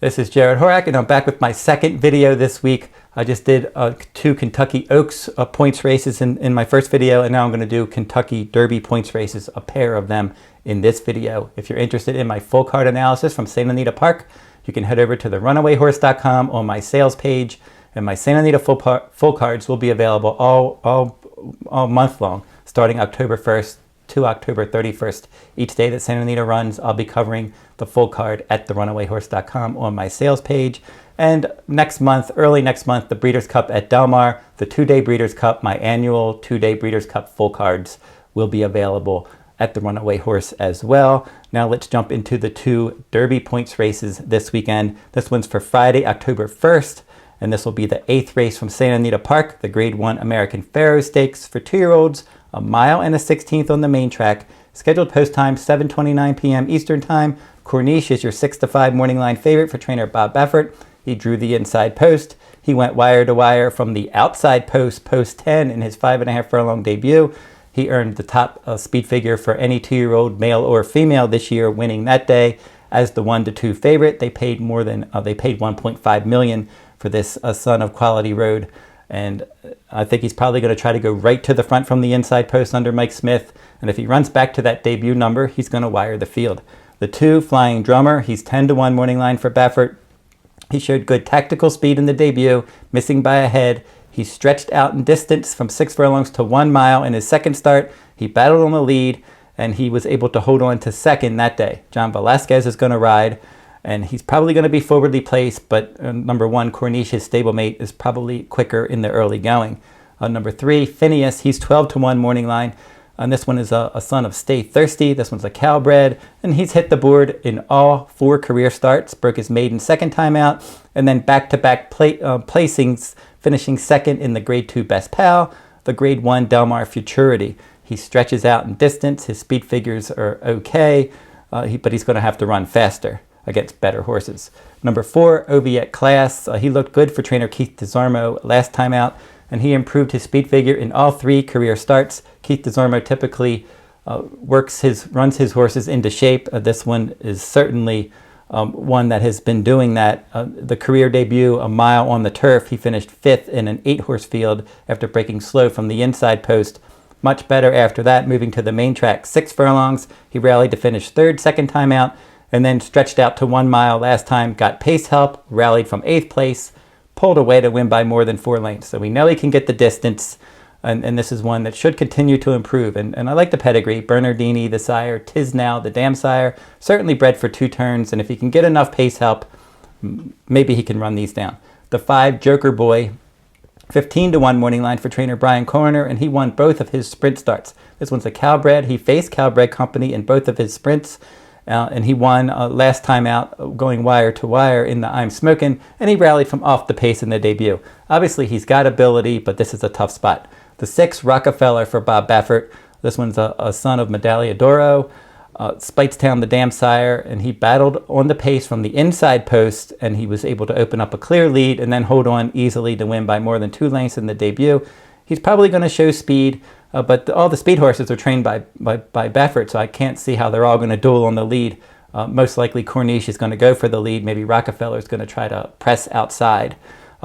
This is Jarrod Horak, and I'm back with my second video this week. I just did 2 Kentucky Oaks points races in my first video, and now I'm going to do Kentucky Derby points races, a pair of them in this video. If you're interested in my full card analysis from Santa Anita Park, you can head over to the runawayrhorse.com on my sales page, and my Santa Anita full cards will be available all month long, starting October 1st to October 31st. Each day that Santa Anita runs, I'll be covering the full card at the runawayrhorse.com on my sales page. And next month, early next month, the Breeders' Cup at Del Mar, the 2-day Breeders' Cup, my annual 2-day Breeders' Cup full cards will be available at the Runaway Horse as well. Now let's jump into the 2 Derby points races this weekend. This one's for Friday, October 1st, and this will be the 8th race from Santa Anita Park, the Grade 1 American Pharoah Stakes for 2-year-olds, a mile and a 16th on the main track. Scheduled post time 7:29 p.m. Eastern Time. Corniche is your 6-5 morning line favorite for trainer Bob Baffert. He drew the inside post. He went wire to wire from the outside post, post 10 in his 5.5 furlong debut. He earned the top speed figure for any 2-year-old male or female this year, winning that day as the 1-2 favorite. They paid more than they paid $1.5 million for this son of Quality Road. And I think he's probably going to try to go right to the front from the inside post under Mike Smith. And if he runs back to that debut number, he's going to wire the field. The 2, Flying Drummer, he's 10-1 morning line for Baffert. He showed good tactical speed in the debut, missing by a head. He stretched out in distance from 6 furlongs to 1 mile in his second start. He battled on the lead, and he was able to hold on to second that day. John Velasquez is going to ride, and he's probably going to be forwardly placed, but number 1, Corniche, his stablemate, is probably quicker in the early going. Number 3, Finneus, he's 12-1 morning line. And this one is a son of Stay Thirsty. This one's a Calbred, and he's hit the board in all 4 career starts. Broke his maiden second time out, and then back-to-back placings, finishing second in the Grade 2 Best Pal, the Grade 1 Del Mar Futurity. He stretches out in distance. His speed figures are okay, but he's going to have to run faster against better horses. Number 4, Oviatt Class. He looked good for trainer Keith DeZarmo last time out, and he improved his speed figure in all 3 career starts. Keith DeZarmo typically runs his horses into shape. This one is certainly one that has been doing that. The career debut, a mile on the turf, he finished 5th in an 8-horse field after breaking slow from the inside post. Much better after that, moving to the main track, 6 furlongs. He rallied to finish 3rd second time out, and then stretched out to 1 mile last time, got pace help, rallied from 8th place, pulled away to win by more than 4 lengths. So we know he can get the distance, and this is one that should continue to improve. And I like the pedigree. Bernardini, the sire, Tisnow, the dam sire, certainly bred for 2 turns, and if he can get enough pace help, maybe he can run these down. The 5, Joker Boy, 15-1 morning line for trainer Brian Coroner, and he won both of his sprint starts. This one's a Calbred. He faced Calbred Company in both of his sprints. And he won last time out going wire to wire in the I'm Smokin', and he rallied from off the pace in the debut. Obviously, he's got ability, but this is a tough spot. The 6, Rockefeller for Bob Baffert. This one's a son of Medaglia d'Oro, Spitestown, the dam sire, and he battled on the pace from the inside post, and he was able to open up a clear lead and then hold on easily to win by more than 2 lengths in the debut. He's probably going to show speed, but all the speed horses are trained by Baffert, so I can't see how they're all going to duel on the lead. Most likely Corniche is going to go for the lead. Maybe Rockefeller is going to try to press outside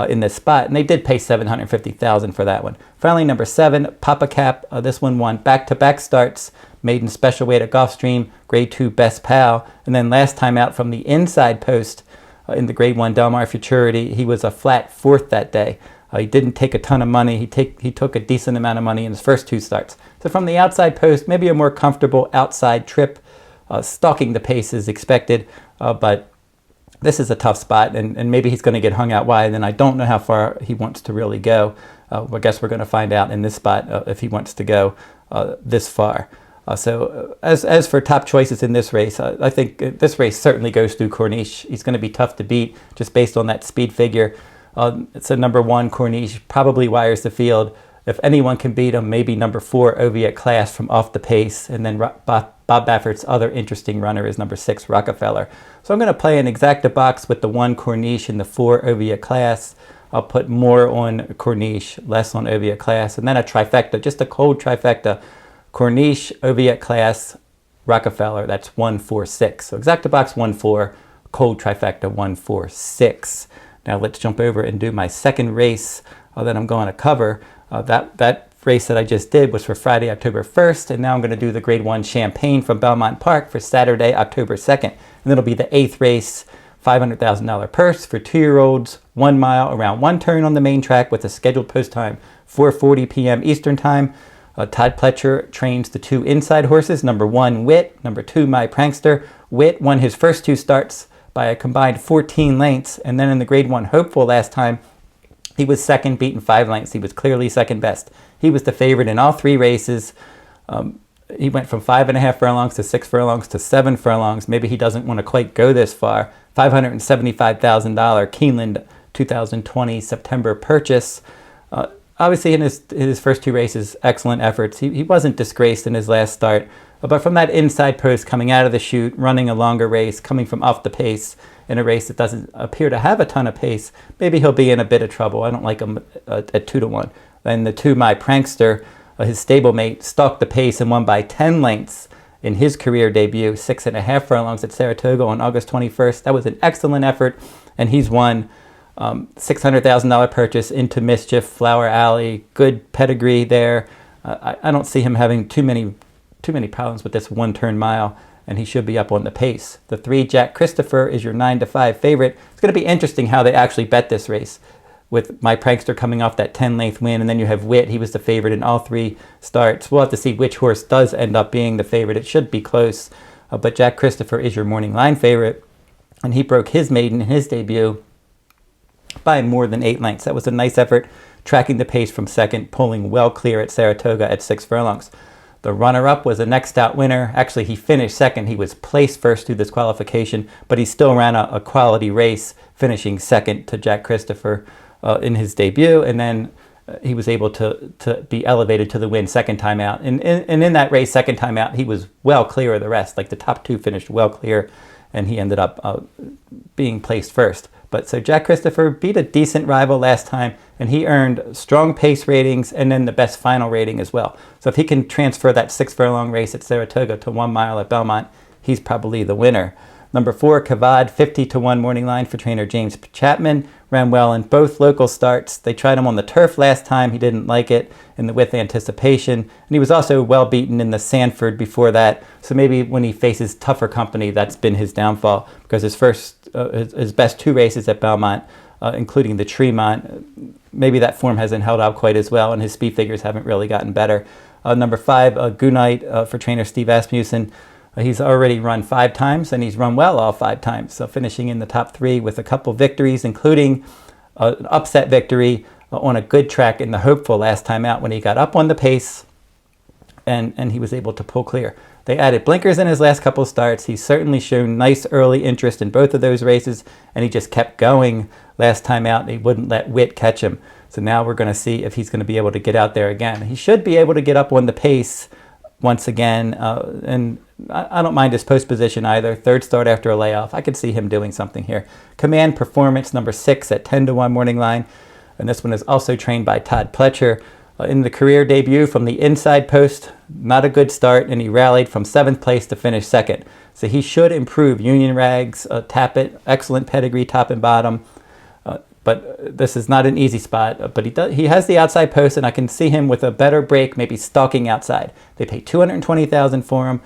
in this spot, and they did pay $750,000 for that one. Finally, number 7, Pappacap. This one won back-to-back starts, maiden special weight at Gulfstream, Grade 2 Best Pal, and then last time out from the inside post in the Grade 1 Del Mar Futurity, he was a flat 4th that day. He didn't take a ton of money. He took a decent amount of money in his first 2 starts. So from the outside post, maybe a more comfortable outside trip. Stalking the pace is expected, but this is a tough spot, and maybe he's going to get hung out wide, and I don't know how far he wants to really go. I guess we're going to find out in this spot if he wants to go this far. So as for top choices in this race, I think this race certainly goes through Corniche. He's going to be tough to beat just based on that speed figure. It's a number 1, Corniche, probably wires the field. If anyone can beat him, maybe number 4, Oviatt Class from off the pace. And then Bob Baffert's other interesting runner is number 6, Rockefeller. So I'm going to play an exacta box with the 1, Corniche, and the 4, Oviatt Class. I'll put more on Corniche, less on Oviatt Class. And then a trifecta, just a cold trifecta. Corniche, Oviatt Class, Rockefeller. That's 1, 4, 6. So exacta box 1, 4. cold trifecta 1, 4, 6. Now let's jump over and do my second race that I'm going to cover. That race that I just did was for Friday, October 1st, and now I'm going to do the Grade 1 Champagne from Belmont Park for Saturday, October 2nd. And it'll be the 8th race, $500,000 purse for 2-year-olds, 1 mile around one turn on the main track with a scheduled post time, 4:40 p.m. Eastern Time. Todd Pletcher trains the 2 inside horses, number 1, Wit, number 2, My Prankster. Wit won his first 2 starts by a combined 14 lengths, and then in the Grade 1 Hopeful last time, he was second, beaten 5 lengths. He was clearly second best. He was the favorite in all 3 races. He went from 5.5 furlongs to 6 furlongs to 7 furlongs. Maybe he doesn't want to quite go this far. $575,000 Keeneland 2020 September purchase. Obviously, in his first 2 races, excellent efforts. He wasn't disgraced in his last start. But from that inside post, coming out of the chute, running a longer race, coming from off the pace in a race that doesn't appear to have a ton of pace, maybe he'll be in a bit of trouble. I don't like him at 2-1. And the 2, My Prankster, his stablemate, stalked the pace and won by 10 lengths in his career debut, 6.5 furlongs at Saratoga on August 21st. That was an excellent effort, and he's won. $600,000 purchase into Mischief, Flower Alley, good pedigree there. I don't see him having too many problems with this 1-turn mile, and he should be up on the pace. The 3, Jack Christopher, is your 9-5 favorite. It's going to be interesting how they actually bet this race, with My Prankster coming off that 10-length win, and then you have Wit. He was the favorite in all 3 starts. We'll have to see which horse does end up being the favorite. It should be close, but Jack Christopher is your morning line favorite, and he broke his maiden in his debut by more than 8 lengths. That was a nice effort, tracking the pace from second, pulling well clear at Saratoga at 6 furlongs. The runner-up was a next out winner. Actually, he finished second. He was placed first through this qualification, but he still ran a quality race, finishing second to Jack Christopher in his debut, and then he was able to be elevated to the win second time out. And in that race, second time out, he was well clear of the rest. Like the top 2 finished well clear, and he ended up being placed first. But so Jack Christopher beat a decent rival last time, and he earned strong pace ratings and then the best final rating as well. So if he can transfer that 6 furlong race at Saratoga to 1 mile at Belmont, he's probably the winner. Number 4, Kavod, 50-1 morning line for trainer James Chapman. Ran well in both local starts. They tried him on the turf last time. He didn't like it in the With Anticipation. And he was also well beaten in the Sanford before that. So maybe when he faces tougher company, that's been his downfall, because his best 2 races at Belmont, including the Tremont, maybe that form hasn't held up quite as well, and his speed figures haven't really gotten better. Number 5, Gunite for trainer Steve Asmussen. He's already run 5 times, and he's run well all 5 times. So finishing in the top 3 with a couple victories, including an upset victory on a good track in the Hopeful last time out when he got up on the pace and he was able to pull clear. They added blinkers in his last couple starts. He's certainly shown nice early interest in both of those races, and he just kept going last time out. He wouldn't let Wit catch him. So now we're going to see if he's going to be able to get out there again. He should be able to get up on the pace once again, and I don't mind his post position either. 3rd start after a layoff. I could see him doing something here. Commandperformance, number 6 at 10-1 morning line, and this one is also trained by Todd Pletcher. In the career debut from the inside post, not a good start, and he rallied from 7th place to finish 2nd. So he should improve. Union rags, Tappet, excellent pedigree, top and bottom. But this is not an easy spot. But he has the outside post, and I can see him with a better break, maybe stalking outside. They pay $220,000 for him,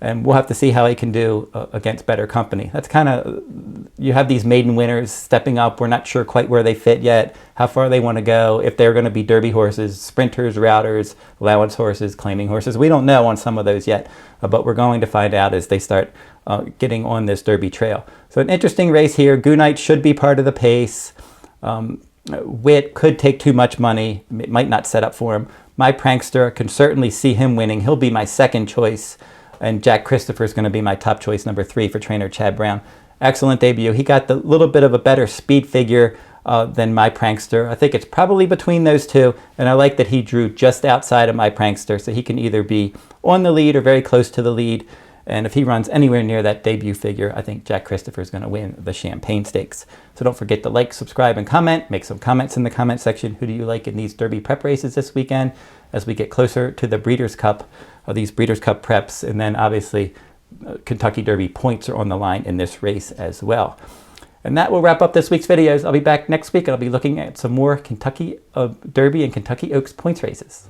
and we'll have to see how he can do against better company. That's kind of, you have these maiden winners stepping up. We're not sure quite where they fit yet, how far they want to go, if they're going to be Derby horses, sprinters, routers, allowance horses, claiming horses. We don't know on some of those yet, but we're going to find out as they start getting on this Derby trail. So an interesting race here. Gunite should be part of the pace. Wit could take too much money. It might not set up for him. My Prankster, can certainly see him winning. He'll be my second choice. And Jack Christopher is going to be my top choice, number 3 for trainer Chad Brown. Excellent debut. He got the little bit of a better speed figure than My Prankster. I think it's probably between those 2. And I like that he drew just outside of My Prankster. So he can either be on the lead or very close to the lead. And if he runs anywhere near that debut figure, I think Jack Christopher is going to win the Champagne Stakes. So don't forget to like, subscribe, and comment. Make some comments in the comment section. Who do you like in these Derby prep races this weekend as we get closer to the Breeders' Cup, these Breeders' Cup preps, and then obviously Kentucky Derby points are on the line in this race as well. And that will wrap up this week's videos. I'll be back next week and I'll be looking at some more Kentucky Derby and Kentucky Oaks points races.